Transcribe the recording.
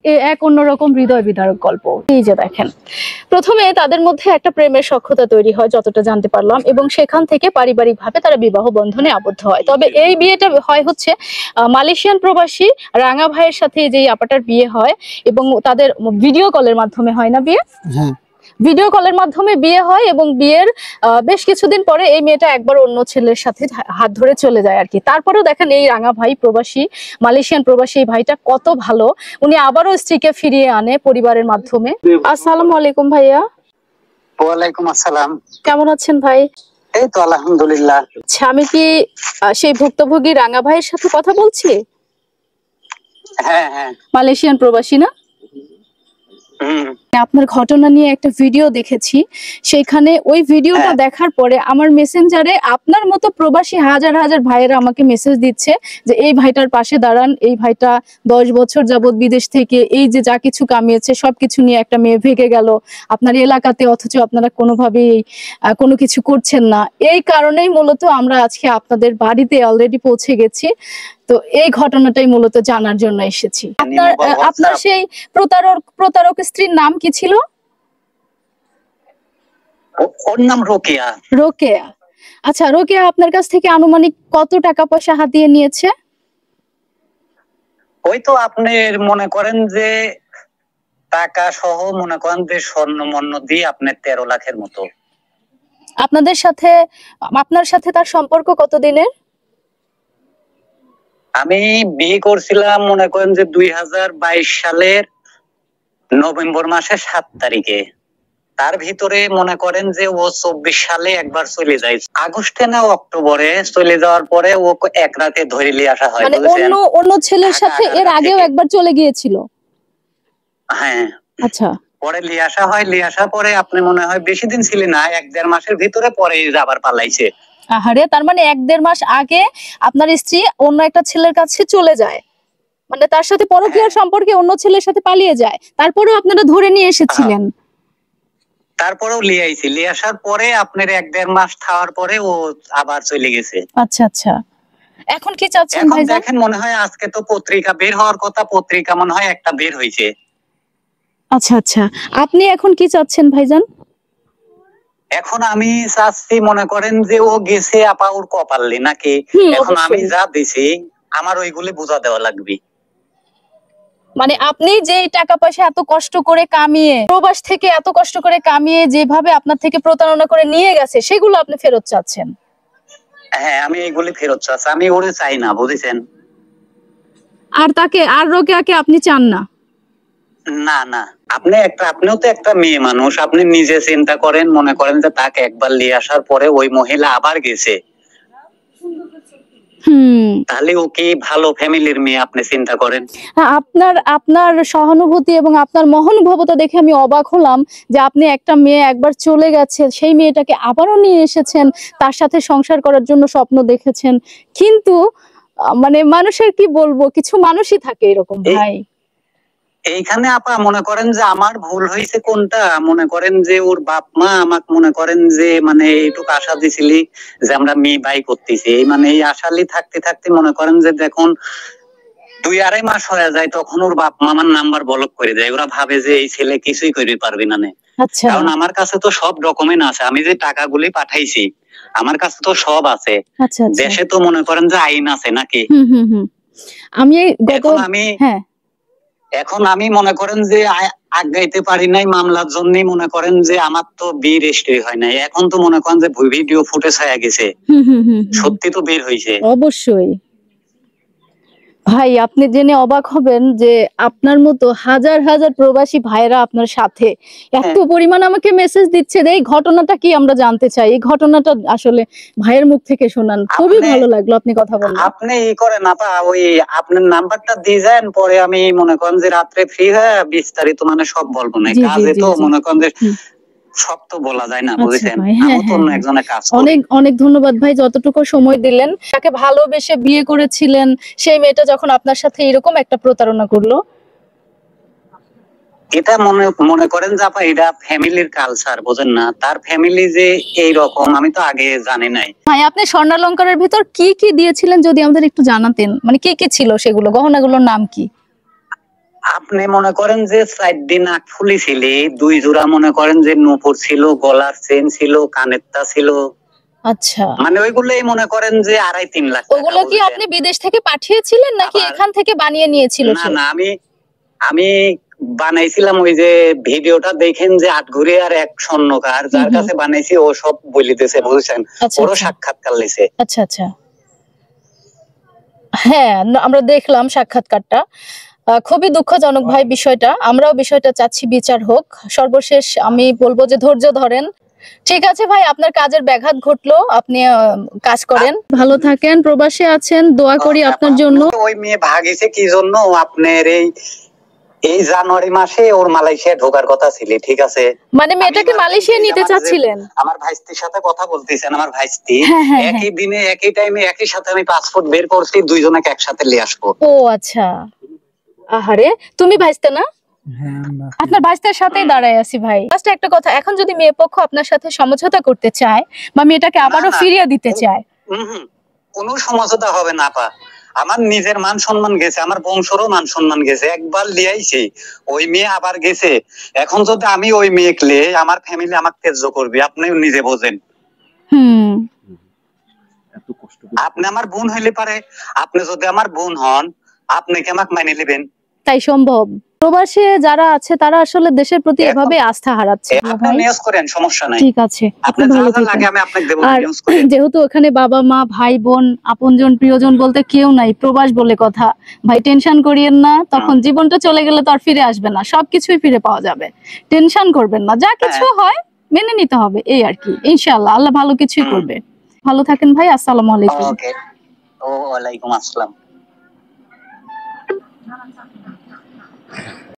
এক অন্যরকম হৃদয় বিদারক গল্প। এই যে দেখেন, প্রথমে তাদের মধ্যে একটা প্রেমের সখ্যতা তৈরি হয় যতটা জানতে পারলাম, এবং সেখান থেকে পারিবারিকভাবে তারা বিবাহ বন্ধনে আবদ্ধ হয়। তবে এই বিয়েটা হয় হচ্ছে মালয়েশিয়ান প্রবাসী রাঙা ভাইয়ের সাথে যে আপাটার বিয়ে হয়, এবং তাদের ভিডিও কলের মাধ্যমে হয় না বিয়ে? হ্যাঁ, ভিডিও কলের মাধ্যমে বিয়ে হয়, এবং বিয়ের বেশ কিছুদিন পরে এই মেয়েটা একবার অন্য ছেলের সাথে হাত ধরে চলে যায় আর কি। তারপরেও দেখেন এই রাঙা ভাই প্রবাসী, মালয়েশিয়ান প্রবাসী এই ভাইটা কত ভালো, উনি আবারও স্ত্রীকে ফিরিয়ে আনে পরিবারের মাধ্যমে। আসসালামু আলাইকুম ভাইয়া। ওয়ালাইকুম আসসালাম। কেমন আছেন ভাই? এই তো আলহামদুলিল্লাহ। আচ্ছা, আমি কি সেই ভুক্তভোগী রাঙা ভাইয়ের সাথে কথা বলছি? হ্যাঁ হ্যাঁ, মালয়েশিয়ান প্রবাসী না? আপনার ঘটনা নিয়ে একটা ভিডিও দেখেছি, সেখানে ওই ভিডিওটা দেখার পরে আমার মেসেঞ্জারে আপনার মতো প্রবাসী হাজার হাজার ভাইয়েরা আমাকে মেসেজ দিচ্ছে যে এই ভাইটার পাশে দাঁড়ান, এই ভাইটা 10 বছর যাবত বিদেশ থেকে এই যে যা কিছু কামিয়েছে সবকিছু নিয়ে একটা মেয়ে ভেগে গেল আপনার এলাকাতে, অথচ আপনারা কোনোভাবেই কোনো কিছু করছেন না। এই কারণেই মূলত আমরা আজকে আপনাদের বাড়িতে অলরেডি পৌঁছে গেছি। তো এই ঘটনাটাই মূলত জানার জন্য এসেছি। আপনার সেই প্রতারক স্ত্রীর নাম কি ছিল? ওর নাম রোকেয়া। রোকেয়া। আচ্ছা, রোকেয়া আপনার কাছ থেকে আনুমানিক কত টাকা পয়সা হাতিয়ে নিয়েছে? ওই তো আপনি মনে করেন যে টাকা সহ মনে করেন যে স্বর্ণ মন্য দিয়ে আপনার 13 লাখের মতো। আপনার সাথে তার সম্পর্ক কতদিনের? আমি বিয়ে করছিলাম মনে করেন যে 2022 সালের নভেম্বর মাসের 7 তারিখে। তার ভিতরে মনে করেন যে ও 24 সালে একবার চলে যায়, আগস্টে না অক্টোবরে চলে যাওয়ার পরে ও এক রাতে ধরে নিয়ে আসা হয়। মানে অন্য ছেলের সাথে এর আগেও একবার চলে গিয়েছিল? হ্যাঁ। আচ্ছা, পরে নিয়ে আসা হয়, নিয়ে আসার পরে আপনি মনে হয় বেশি দিন ছিলেন না, 1-1.5 মাসের ভিতরে পরে আবার পালাইছে। আহারে, তার মানে 1-1.5 মাস আগে আপনার স্ত্রী অন্য একটা ছেলের কাছে চলে যায়, মানে তার সাথে পরকীয়ার সম্পর্কে অন্য ছেলের সাথে পালিয়ে যায়, তারপরেও আপনারা ধরে নিয়ে এসেছিলেন? তারপরেও নিয়ে আইছি, নিয়ে আসার পরে আপনার 1-1.5 মাস থাকার পরে ও আবার চলে গেছে। আচ্ছা আচ্ছা, এখন কি চাচ্ছেন ভাইজান? দেখেন মনে হয় আজকে তো পত্রিকা বের হওয়ার কথা, পত্রিকা মনে হয় একটা বের হয়েছে। আচ্ছা আচ্ছা, আপনি এখন কি চাচ্ছেন ভাইজান? এখন আমি চাচ্ছি মনে করেন যে ও গেছে আপা ওর কপালে নাকি, এখন আমি যা দিছি আমার ওইগুলি বুঝা দেওয়া লাগবে। মানে আপনি যে টাকা পয়সা এত কষ্ট করে কামিয়ে, প্রবাস থেকে এত কষ্ট করে কামিয়ে যেভাবে আপনার থেকে প্রতারণা করে নিয়ে গেছে, সেগুলো আপনি ফেরত চাচ্ছেন? হ্যাঁ, আমি এইগুলি ফেরত চাচ্ছি, আমি ওরে চাই না, বুঝেছেন? আর রোকেয়াকে আপনি চান না? না না, আপনিও তো একটা মেয়ে মানুষ, আপনি নিজে চিন্তা করেন, মনে করেন যে তাকে একবার নিয়ে আসার পরে ওই মহিলা আবার গেছে, তাহলে ও কি ভালো ফ্যামিলির মেয়ে? আপনি চিন্তা করেন। আপনার সহানুভূতি এবং আপনার মহানুভবতা দেখে আমি অবাক হলাম যে আপনি একটা মেয়ে একবার চলে গেছে, সেই মেয়েটাকে আবারও নিয়ে এসেছেন, তার সাথে সংসার করার জন্য স্বপ্ন দেখেছেন। কিন্তু মানে মানুষের কি বলবো, কিছু মানুষই থাকে এরকম ভাই। এইখানে আপা মনে করেন যে আমার ভুল হয়েছে কোনটা, মনে করেন যে ওর বাপ মা আমাকে মনে করেন যে মানে এইটুকু আশা দিছিলি যে আমরা মেয়ে বাই করতেছি, এই মানে এই আশালি থাকতে থাকতে মনে করেন যে দেখুন 2-2.5 মাস হয়ে যায়, তখন ওর বাপ মা আমার নাম্বার ব্লক করে দেয়। ওরা ভাবে যে এই ছেলে কিছুই করতে পারবে না। আচ্ছা, কারণ আমার কাছে তো সব ডকুমেন্ট আছে, আমি যে টাকাগুলি পাঠাইছি আমার কাছে তো সব আছে। দেশে তো মনে করেন যে আইন আছে নাকি। এখন আমি মনে করেন যে আগাইতে পারি নাই মামলার জন্য, মনে করেন যে আমার তো বিয়ে রেজিস্ট্রি হয় নাই। এখন তো মনে করেন যে ভিডিও ফুটেজ হয়ে গেছে, সত্যি তো বের হইছে। অবশ্যই ভাই, আপনি জেনে অবাক হবেন যে আপনার মতো হাজার হাজার প্রবাসী ভাইরা আপনার সাথে এত পরিমাণ আমাকে মেসেজ দিচ্ছে। এই ঘটনাটা কি আমরা জানতে চাই, এই ঘটনাটা আসলে ভাইয়ের মুখ থেকে শোনান, খুবই ভালো লাগলো আপনি কথা বললেন। আপনি ই করেন আপা, ওই আপনার নাম্বারটা দিয়ে যান, পরে আমি মনে করেন যে রাত্রে ফ্রি হয়ে বিস্তারিত মানে সব বলবো না। কাজে তো মনে করেন যে সব তো বলা যায় না, বুঝেছেন? অনেক অনেক ধন্যবাদ ভাই, যতটুকু সময় দিলেন। তাকে ভালোবেসে বিয়ে করেছিলেন, সেই মেয়েটা যখন আপনার সাথে এরকম একটা প্রতারণা করলো, এটা মনে করেন যে আপা এটা ফ্যামিলির কালচার, বুঝেন না? তার ফ্যামিলি যে এই রকম আমি তো আগে জানি নাই। ভাই, আপনি স্বর্ণালঙ্কারের ভিতর কি কি দিয়েছিলেন যদি আমাদের একটু জানাতেন, মানে কি কি ছিল সেগুলো, গহনাগুলোর নাম কি? আপনি মনে করেন যে 4 দিন নাক ফুলি ছিলি, 2 জোড়া মনে করেন যে নূপুর ছিল, গলার চেন ছিল, কানেরটা ছিল, আচ্ছা, মানে ওইগুলোই মনে করেন যে 2.5-3 লাখ টাকা। ওগুলো কি আপনি বিদেশ থেকে পাঠিয়েছিলেন নাকি আবার- এখান থেকে বানিয়ে নিয়েছিল না সে? না, আমি বানাইছিলাম ওই যে ভিডিওটা দেখেন যে আটঘুরে আর এক স্বর্ণকার যার কাছে বানাইছি ও সব বলিতেছে, বুঝছেন, আচ্ছা, ওরও আচ্ছা। সাক্ষাৎকার লিছে। আচ্ছা আচ্ছা, হ্যাঁ আমরা দেখলাম সাক্ষাৎকারটা। খুবই দুঃখজনক ভাই বিষয়টা, আমরাও বিষয়টা চাচ্ছি বিচার হোক। সর্বশেষ আমি বলবো যে ধৈর্য ধরেন। ঠিক আছে ভাই, আপনার কাজের ব্যাঘাত ঘটলো, আপনি কাজ করেন, ভালো থাকেন, প্রবাসে আছেন, দোয়া করি আপনার জন্য। ওই মেয়ে ভাগিছে কি জন্য আপনার এই জানুয়ারি মাসে ওর মালয়েশিয়া ঢোকার কথা ছিল, ঠিক আছে? মানে মেয়েটাকে মালয়েশিয়া নিতে চাচ্ছিলেন? আমার ভাইস্তির সাথে কথা বলতেছেন, আমার ভাইস্তি হ্যাঁ, হ্যাঁ, একই দিনে একই টাইমে একই সাথে আমি পাসপোর্ট বের করছি, দুইজনকে একসাথে নিয়ে আসবো। ও আচ্ছা, আহারে তুমি ভাইস্তে না? আপনার ভাইস্তের সাথেই দাঁড়ায় আছি ভাই। লাস্টে একটা কথা, এখন যদি মেয়ে পক্ষ আপনার সাথে সমঝোতা করতে চায় বা মেয়েটাকে আবারও না। ফিরিয়ে দিতে চায়? কোনো সমঝোতা হবে না আপা। আমার নিজের মান সম্মান গেছে, আমার বংশরও মান সম্মান গেছে, একবার লিয়াইছি, ওই মেয়ে আবার গেছে। এখন যদি আমি ওই মেয়েকে লে, আমার ফ্যামিলি আমাকে তেজ্য করবে, আপনি নিজে বোঝেন। হুম, আপনি আমার বোন হইলে পারে, আপনি যদি আমার বোন হন, আপনি কি আমাকে মাইনে নেবেন? তাই সম্ভব। প্রবাসে যারা আছে তারা আসলে দেশের প্রতি এভাবে আস্থা হারাচ্ছে না আপনি ভাই। নিউজ করেন, সমস্যা নাই। ঠিক আছে, আপনি আপনি যা ভালো যা লাগে থাকেন। আমি আপনাকে দেব, আর নিউজ করেন। যেহেতু ওখানে বাবা মা ভাই বোন আপনজন প্রিয়জন বলতে কেউ নাই, প্রবাস বলে কথা, ভাই টেনশন করিয়েন না, তখন জীবনটা চলে গেলে তো আর ফিরে আসবে না, সবকিছুই ফিরে পাওয়া যাবে, টেনশন করবেন না, যা কিছু হয় মেনে নিতে হবে, এই আর কি। ইনশাআল্লাহ আল্লাহ ভালো কিছুই করবে। ভালো থাকেন ভাই, আসসালামু আলাইকুম। ওকে, ওয়ালাইকুম আসসালাম।